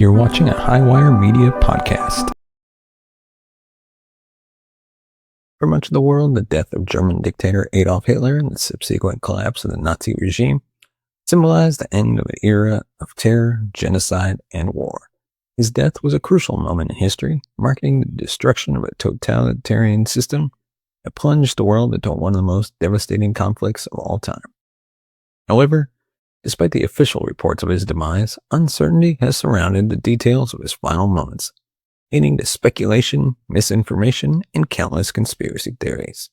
You're watching a Highwire Media podcast. For much of the world, the death of German dictator Adolf Hitler and the subsequent collapse of the Nazi regime symbolized the end of an era of terror, genocide, and war. His death was a crucial moment in history, marking the destruction of a totalitarian system that plunged the world into one of the most devastating conflicts of all time. However, despite the official reports of his demise, uncertainty has surrounded the details of his final moments, leading to speculation, misinformation, and countless conspiracy theories.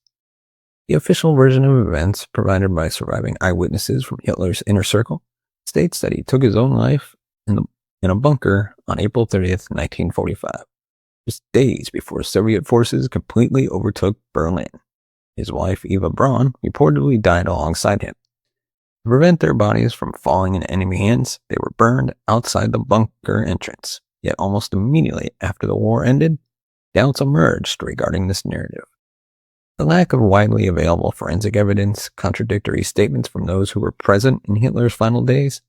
The official version of events, provided by surviving eyewitnesses from Hitler's inner circle, states that he took his own life in a bunker on April 30th, 1945, just days before Soviet forces completely overtook Berlin. His wife, Eva Braun, reportedly died alongside him. To prevent their bodies from falling in enemy hands, they were burned outside the bunker entrance. Yet almost immediately after the war ended, doubts emerged regarding this narrative. The lack of widely available forensic evidence, contradictory statements from those who were present in Hitler's final days,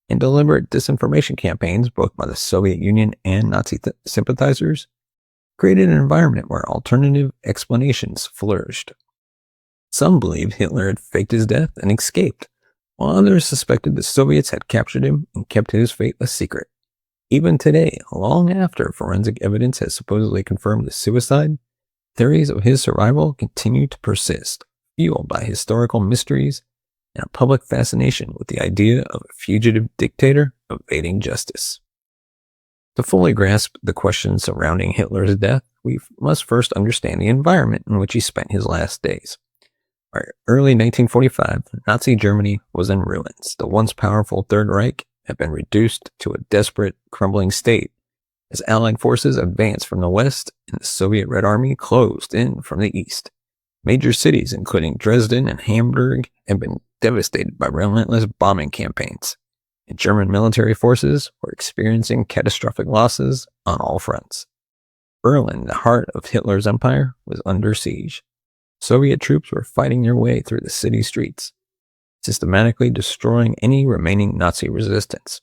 and deliberate disinformation campaigns both by the Soviet Union and Nazi sympathizers created an environment where alternative explanations flourished. Some believed Hitler had faked his death and escaped, while others suspected the Soviets had captured him and kept his fate a secret. Even today, long after forensic evidence has supposedly confirmed the suicide, theories of his survival continue to persist, fueled by historical mysteries and a public fascination with the idea of a fugitive dictator evading justice. To fully grasp the questions surrounding Hitler's death, we must first understand the environment in which he spent his last days. By early 1945, Nazi Germany was in ruins. The once powerful Third Reich had been reduced to a desperate, crumbling state as Allied forces advanced from the west and the Soviet Red Army closed in from the east. Major cities, including Dresden and Hamburg, had been devastated by relentless bombing campaigns, and German military forces were experiencing catastrophic losses on all fronts. Berlin, the heart of Hitler's empire, was under siege. Soviet troops were fighting their way through the city streets, systematically destroying any remaining Nazi resistance.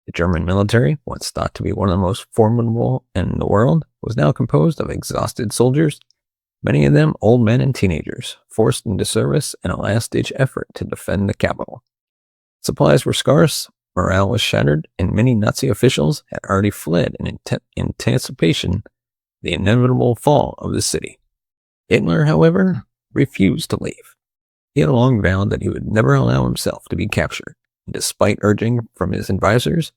The German military, once thought to be one of the most formidable in the world, was now composed of exhausted soldiers, many of them old men and teenagers, forced into service in a last-ditch effort to defend the capital. Supplies were scarce, morale was shattered, and many Nazi officials had already fled in anticipation of the inevitable fall of the city. Hitler, however, refused to leave. He had long vowed that he would never allow himself to be captured, and despite urging from his advisors,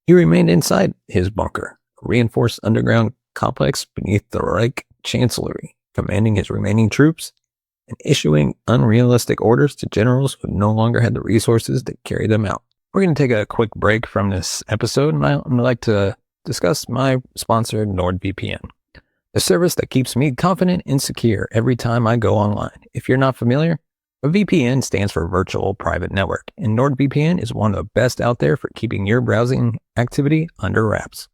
he remained inside his bunker, a reinforced underground complex beneath the Reich Chancellery, commanding his remaining troops and issuing unrealistic orders to generals who no longer had the resources to carry them out. We're going to take a quick break from this episode, and I'd like to discuss my sponsor, NordVPN. A service that keeps me confident and secure every time I go online. If you're not familiar, a VPN stands for Virtual Private Network, and NordVPN is one of the best out there for keeping your browsing activity under wraps.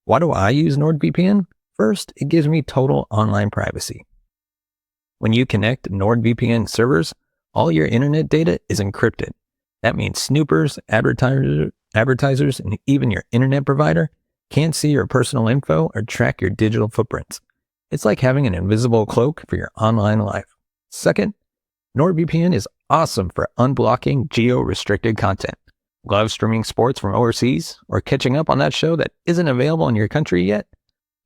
Why do I use NordVPN? First, it gives me total online privacy. When you connect to NordVPN servers, all your internet data is encrypted. That means snoopers, advertisers, and even your internet provider can't see your personal info or track your digital footprints. It's like having an invisible cloak for your online life. Second, NordVPN is awesome for unblocking geo-restricted content. Love streaming sports from overseas or catching up on that show that isn't available in your country yet?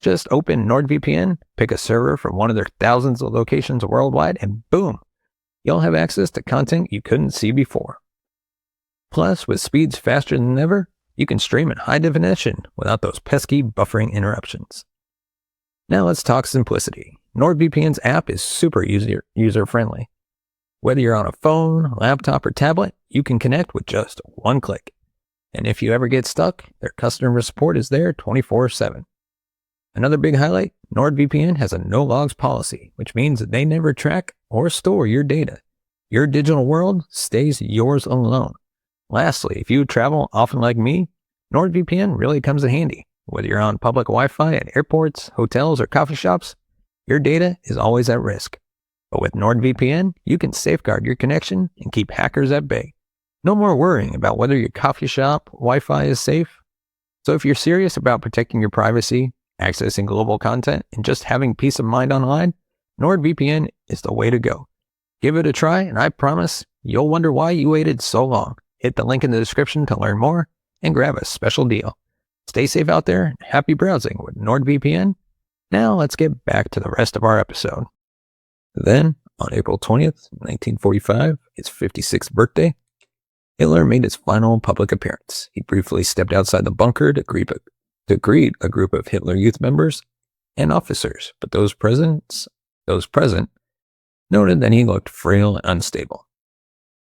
Just open NordVPN, pick a server from one of their thousands of locations worldwide, and boom, you'll have access to content you couldn't see before. Plus, with speeds faster than ever, you can stream in high definition without those pesky buffering interruptions. Now let's talk simplicity. NordVPN's app is super user-friendly. Whether you're on a phone, laptop, or tablet, you can connect with just one click. And if you ever get stuck, their customer support is there 24/7. Another big highlight, NordVPN has a no-logs policy, which means that they never track or store your data. Your digital world stays yours alone. Lastly, if you travel often like me, NordVPN really comes in handy. Whether you're on public Wi-Fi at airports, hotels, or coffee shops, your data is always at risk. But with NordVPN, you can safeguard your connection and keep hackers at bay. No more worrying about whether your coffee shop Wi-Fi is safe. So if you're serious about protecting your privacy, accessing global content, and just having peace of mind online, NordVPN is the way to go. Give it a try, and I promise you'll wonder why you waited so long. Hit the link in the description to learn more and grab a special deal. Stay safe out there and happy browsing with NordVPN. Now let's get back to the rest of our episode. Then, on April 20th, 1945, his 56th birthday, Hitler made his final public appearance. He briefly stepped outside the bunker to greet a group of Hitler Youth members and officers, but those present noted that he looked frail and unstable.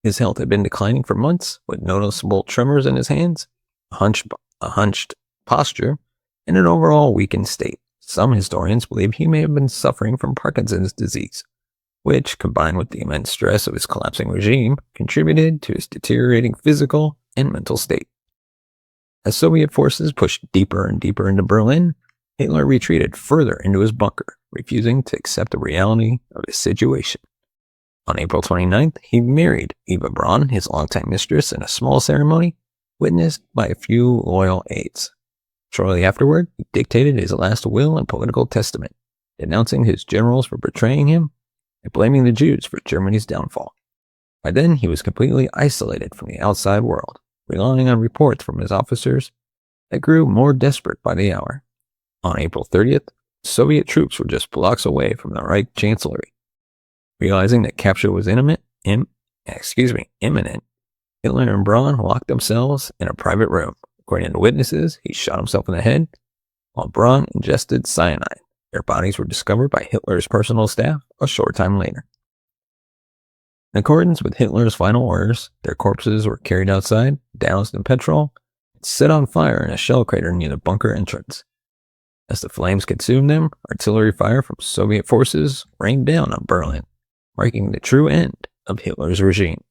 His health had been declining for months, with noticeable tremors in his hands, a hunched posture, and an overall weakened state. Some historians believe he may have been suffering from Parkinson's disease, which, combined with the immense stress of his collapsing regime, contributed to his deteriorating physical and mental state. As Soviet forces pushed deeper and deeper into Berlin, Hitler retreated further into his bunker, refusing to accept the reality of his situation. On April 29th, he married Eva Braun, his longtime mistress, in a small ceremony witnessed by a few loyal aides. Shortly afterward, he dictated his last will and political testament, denouncing his generals for betraying him and blaming the Jews for Germany's downfall. By then, he was completely isolated from the outside world, relying on reports from his officers that grew more desperate by the hour. On April 30th, Soviet troops were just blocks away from the Reich Chancellery. Realizing that capture was imminent, Hitler and Braun locked themselves in a private room. According to witnesses, he shot himself in the head, while Braun ingested cyanide. Their bodies were discovered by Hitler's personal staff a short time later. In accordance with Hitler's final orders, their corpses were carried outside, doused in petrol, and set on fire in a shell crater near the bunker entrance. As the flames consumed them, artillery fire from Soviet forces rained down on Berlin, marking the true end of Hitler's regime.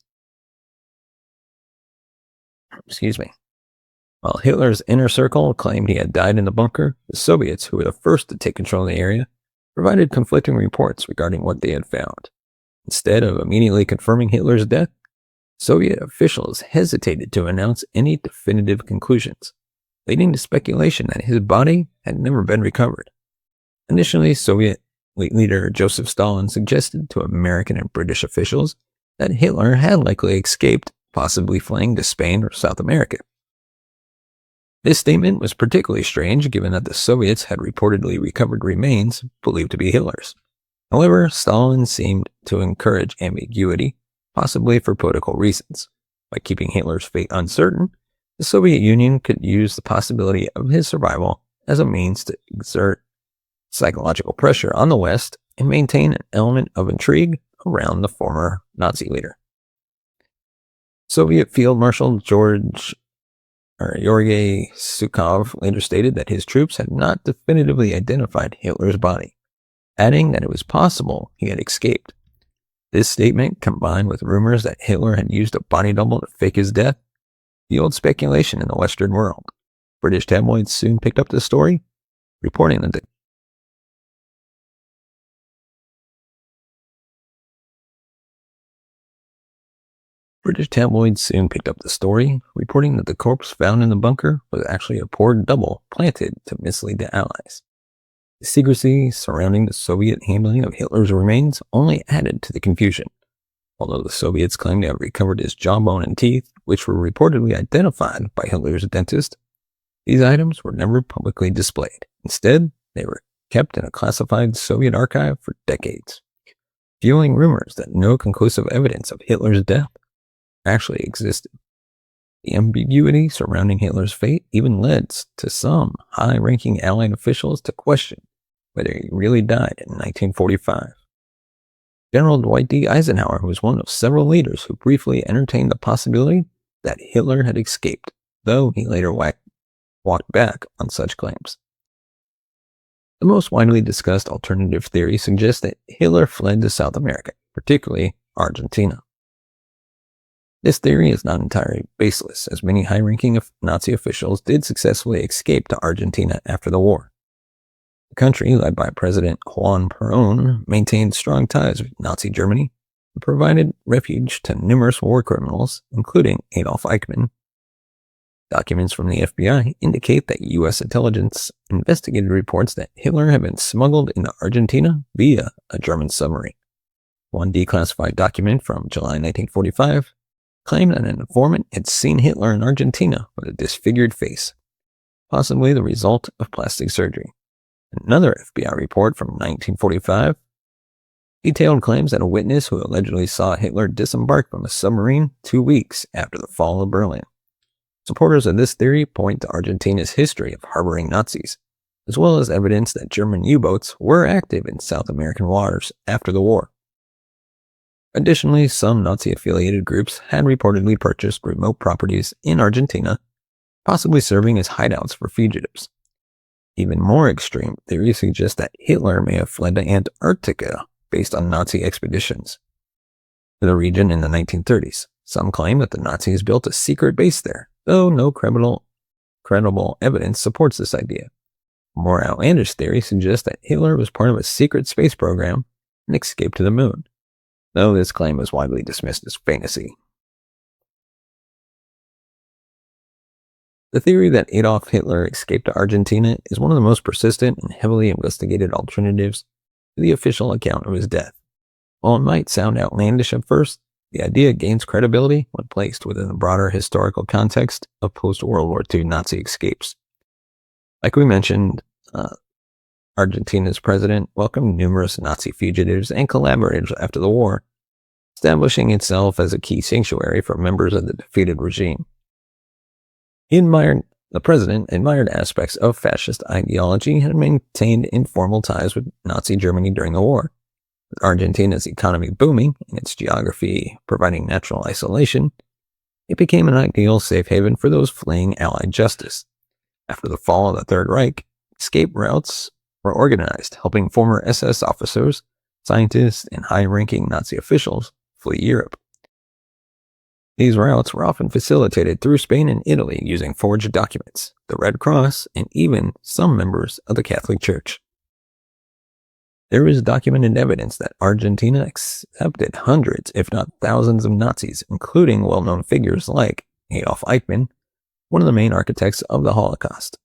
While Hitler's inner circle claimed he had died in the bunker, the Soviets, who were the first to take control of the area, provided conflicting reports regarding what they had found. Instead of immediately confirming Hitler's death, Soviet officials hesitated to announce any definitive conclusions, leading to speculation that his body had never been recovered. Initially, Soviet leader Joseph Stalin suggested to American and British officials that Hitler had likely escaped, possibly fleeing to Spain or South America. This statement was particularly strange given that the Soviets had reportedly recovered remains believed to be Hitler's. However, Stalin seemed to encourage ambiguity, possibly for political reasons. By keeping Hitler's fate uncertain, the Soviet Union could use the possibility of his survival as a means to exert psychological pressure on the West and maintain an element of intrigue around the former Nazi leader. Soviet Field Marshal Georgy Zhukov later stated that his troops had not definitively identified Hitler's body, adding that it was possible he had escaped. This statement, combined with rumors that Hitler had used a body double to fake his death, fueled speculation in the Western world. British tabloids soon picked up the story, reporting that the corpse found in the bunker was actually a poor double planted to mislead the Allies. The secrecy surrounding the Soviet handling of Hitler's remains only added to the confusion. Although the Soviets claimed to have recovered his jawbone and teeth, which were reportedly identified by Hitler's dentist, these items were never publicly displayed. Instead, they were kept in a classified Soviet archive for decades, fueling rumors that no conclusive evidence of Hitler's death actually existed. The ambiguity surrounding Hitler's fate even led to some high-ranking Allied officials to question whether he really died in 1945. General Dwight D. Eisenhower was one of several leaders who briefly entertained the possibility that Hitler had escaped, though he later walked back on such claims. The most widely discussed alternative theory suggests that Hitler fled to South America, particularly Argentina. This theory is not entirely baseless, as many high-ranking Nazi officials did successfully escape to Argentina after the war. The country, led by President Juan Perón, maintained strong ties with Nazi Germany and provided refuge to numerous war criminals, including Adolf Eichmann. Documents from the FBI indicate that U.S. intelligence investigated reports that Hitler had been smuggled into Argentina via a German submarine. One declassified document from July 1945 claimed that an informant had seen Hitler in Argentina with a disfigured face, possibly the result of plastic surgery. Another FBI report from 1945 detailed claims that a witness who allegedly saw Hitler disembark from a submarine 2 weeks after the fall of Berlin. Supporters of this theory point to Argentina's history of harboring Nazis, as well as evidence that German U-boats were active in South American waters after the war. Additionally, some Nazi-affiliated groups had reportedly purchased remote properties in Argentina, possibly serving as hideouts for fugitives. Even more extreme theories suggest that Hitler may have fled to Antarctica based on Nazi expeditions to the region in the 1930s. Some claim that the Nazis built a secret base there, though no credible evidence supports this idea. More outlandish theories suggest that Hitler was part of a secret space program and escaped to the moon, though this claim is widely dismissed as fantasy. The theory that Adolf Hitler escaped to Argentina is one of the most persistent and heavily investigated alternatives to the official account of his death. While it might sound outlandish at first, the idea gains credibility when placed within the broader historical context of post-World War II Nazi escapes. Like we mentioned, Argentina's president welcomed numerous Nazi fugitives and collaborators after the war, establishing itself as a key sanctuary for members of the defeated regime. The president admired aspects of fascist ideology and maintained informal ties with Nazi Germany during the war. With Argentina's economy booming and its geography providing natural isolation, it became an ideal safe haven for those fleeing Allied justice. After the fall of the Third Reich, escape routes were organized, helping former SS officers, scientists, and high-ranking Nazi officials flee Europe. These routes were often facilitated through Spain and Italy using forged documents, the Red Cross, and even some members of the Catholic Church. There is documented evidence that Argentina accepted hundreds, if not thousands, of Nazis, including well-known figures like Adolf Hitler, one of the main architects of the Holocaust.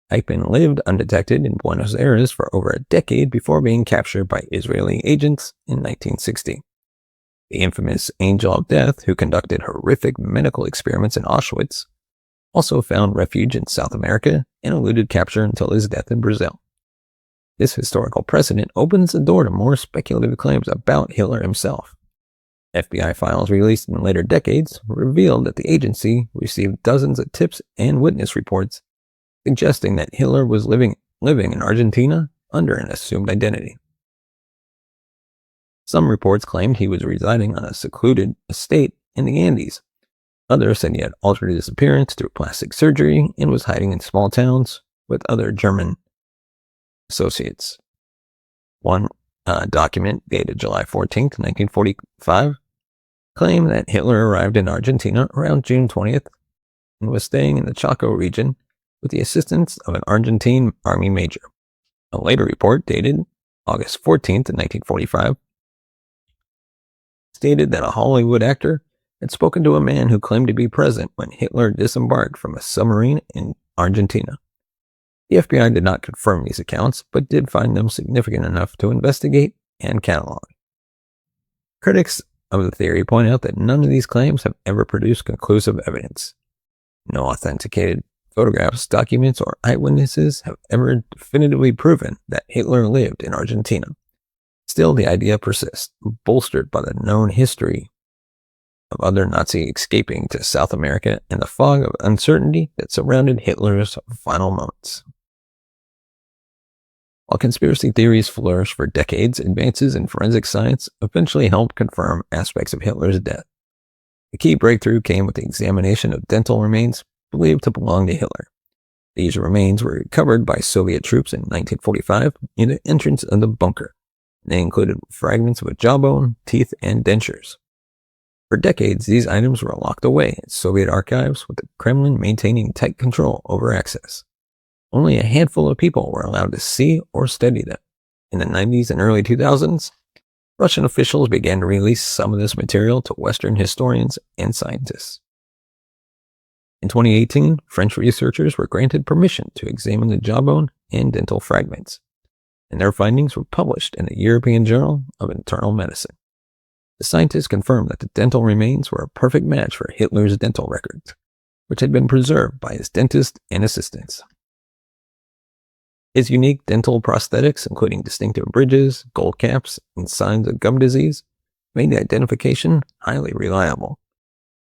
Hitler lived undetected in Buenos Aires for over a decade before being captured by Israeli agents in 1960. The infamous Angel of Death, who conducted horrific medical experiments in Auschwitz, also found refuge in South America and eluded capture until his death in Brazil. This historical precedent opens the door to more speculative claims about Hitler himself. FBI files released in later decades revealed that the agency received dozens of tips and witness reports suggesting that Hitler was living in Argentina under an assumed identity. Some reports claimed he was residing on a secluded estate in the Andes. Others said he had altered his appearance through plastic surgery and was hiding in small towns with other German associates. One document dated July 14, 1945, claimed that Hitler arrived in Argentina around June 20th and was staying in the Chaco region with the assistance of an Argentine army major. A later report dated August 14, 1945, stated that a Hollywood actor had spoken to a man who claimed to be present when Hitler disembarked from a submarine in Argentina. The FBI did not confirm these accounts, but did find them significant enough to investigate and catalog. Critics of the theory point out that none of these claims have ever produced conclusive evidence. No authenticated photographs, documents, or eyewitnesses have ever definitively proven that Hitler lived in Argentina. Still, the idea persists, bolstered by the known history of other Nazi escaping to South America and the fog of uncertainty that surrounded Hitler's final moments. While conspiracy theories flourished for decades, advances in forensic science eventually helped confirm aspects of Hitler's death. The key breakthrough came with the examination of dental remains believed to belong to Hitler. These remains were recovered by Soviet troops in 1945 near the entrance of the bunker. They included fragments of a jawbone, teeth, and dentures. For decades, these items were locked away in Soviet archives, with the Kremlin maintaining tight control over access. Only a handful of people were allowed to see or study them. In the 90s and early 2000s, Russian officials began to release some of this material to Western historians and scientists. In 2018, French researchers were granted permission to examine the jawbone and dental fragments, and their findings were published in the European Journal of Internal Medicine. The scientists confirmed that the dental remains were a perfect match for Hitler's dental records, which had been preserved by his dentist and assistants. His unique dental prosthetics, including distinctive bridges, gold caps, and signs of gum disease, made the identification highly reliable.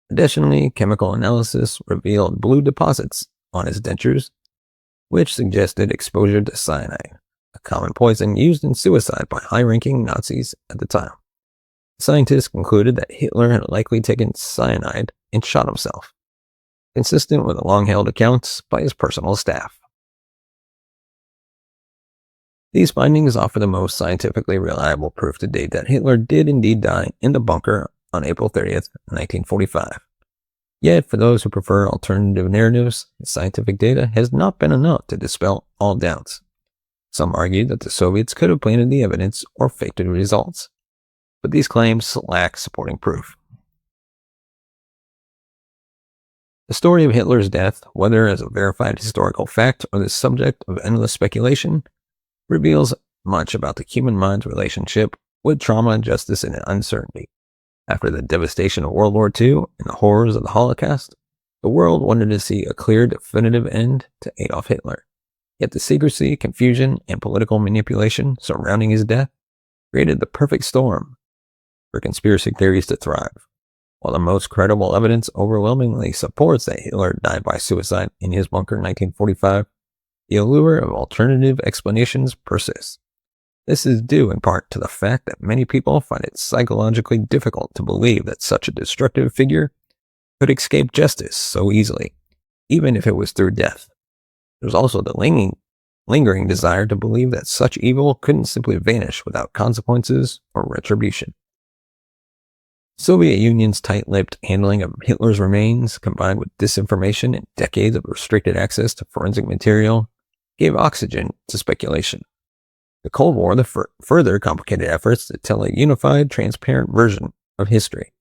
Additionally, chemical analysis revealed blue deposits on his dentures, which suggested exposure to cyanide, a common poison used in suicide by high-ranking Nazis at the time. Scientists concluded that Hitler had likely taken cyanide and shot himself, consistent with the long-held accounts by his personal staff. These findings offer the most scientifically reliable proof to date that Hitler did indeed die in the bunker on April 30th, 1945. Yet, for those who prefer alternative narratives, the scientific data has not been enough to dispel all doubts. Some argue that the Soviets could have planted the evidence or faked the results, but these claims lack supporting proof. The story of Hitler's death, whether as a verified historical fact or the subject of endless speculation, reveals much about the human mind's relationship with trauma, justice, and uncertainty. After the devastation of World War II and the horrors of the Holocaust, the world wanted to see a clear, definitive end to Adolf Hitler. Yet the secrecy, confusion, and political manipulation surrounding his death created the perfect storm for conspiracy theories to thrive. While the most credible evidence overwhelmingly supports that Hitler died by suicide in his bunker in 1945, the allure of alternative explanations persists. This is due in part to the fact that many people find it psychologically difficult to believe that such a destructive figure could escape justice so easily, even if it was through death. There's also the lingering desire to believe that such evil couldn't simply vanish without consequences or retribution. Soviet Union's tight-lipped handling of Hitler's remains, combined with disinformation and decades of restricted access to forensic material, gave oxygen to speculation. The Cold War further complicated efforts to tell a unified, transparent version of history,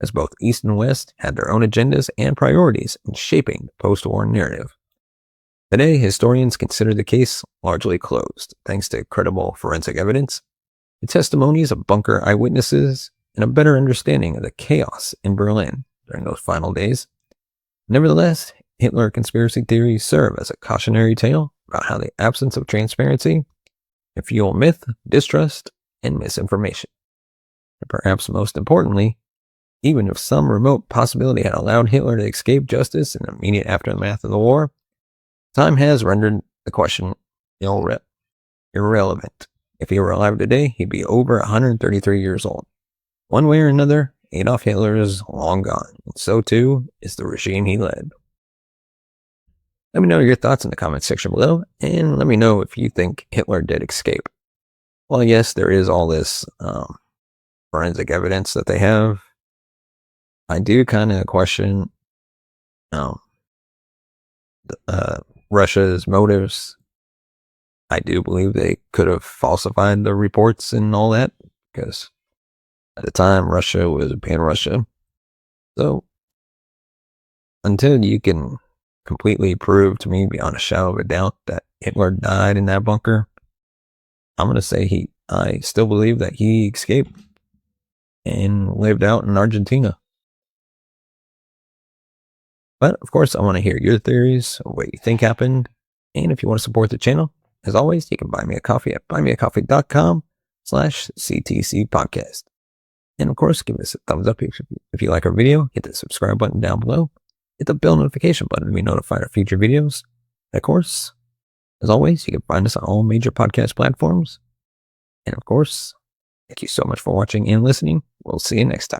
as both East and West had their own agendas and priorities in shaping the post-war narrative. Today, historians consider the case largely closed, thanks to credible forensic evidence, the testimonies of bunker eyewitnesses, and a better understanding of the chaos in Berlin during those final days. Nevertheless, Hitler conspiracy theories serve as a cautionary tale about how the absence of transparency can fuel myth, distrust, and misinformation. And perhaps most importantly, even if some remote possibility had allowed Hitler to escape justice in the immediate aftermath of the war, time has rendered the question irrelevant. If he were alive today, he'd be over 133 years old. One way or another, Adolf Hitler is long gone, and so too is the regime he led. Let me know your thoughts in the comments section below, and let me know if you think Hitler did escape. Well, yes, there is all this forensic evidence that they have. I do kind of question Russia's motives. I do believe they could have falsified the reports and all that, because at the time Russia was pan-Russia. So until you can completely prove to me beyond a shadow of a doubt that Hitler died in that bunker, I'm going to say I still believe that he escaped and lived out in Argentina. But of course, I want to hear your theories of what you think happened. And if you want to support the channel, as always, you can buy me a coffee at buymeacoffee.com/CTC podcast. And of course, give us a thumbs up if you like our video. Hit the subscribe button down below. Hit the bell notification button to be notified of future videos. And of course, as always, you can find us on all major podcast platforms. And of course, thank you so much for watching and listening. We'll see you next time.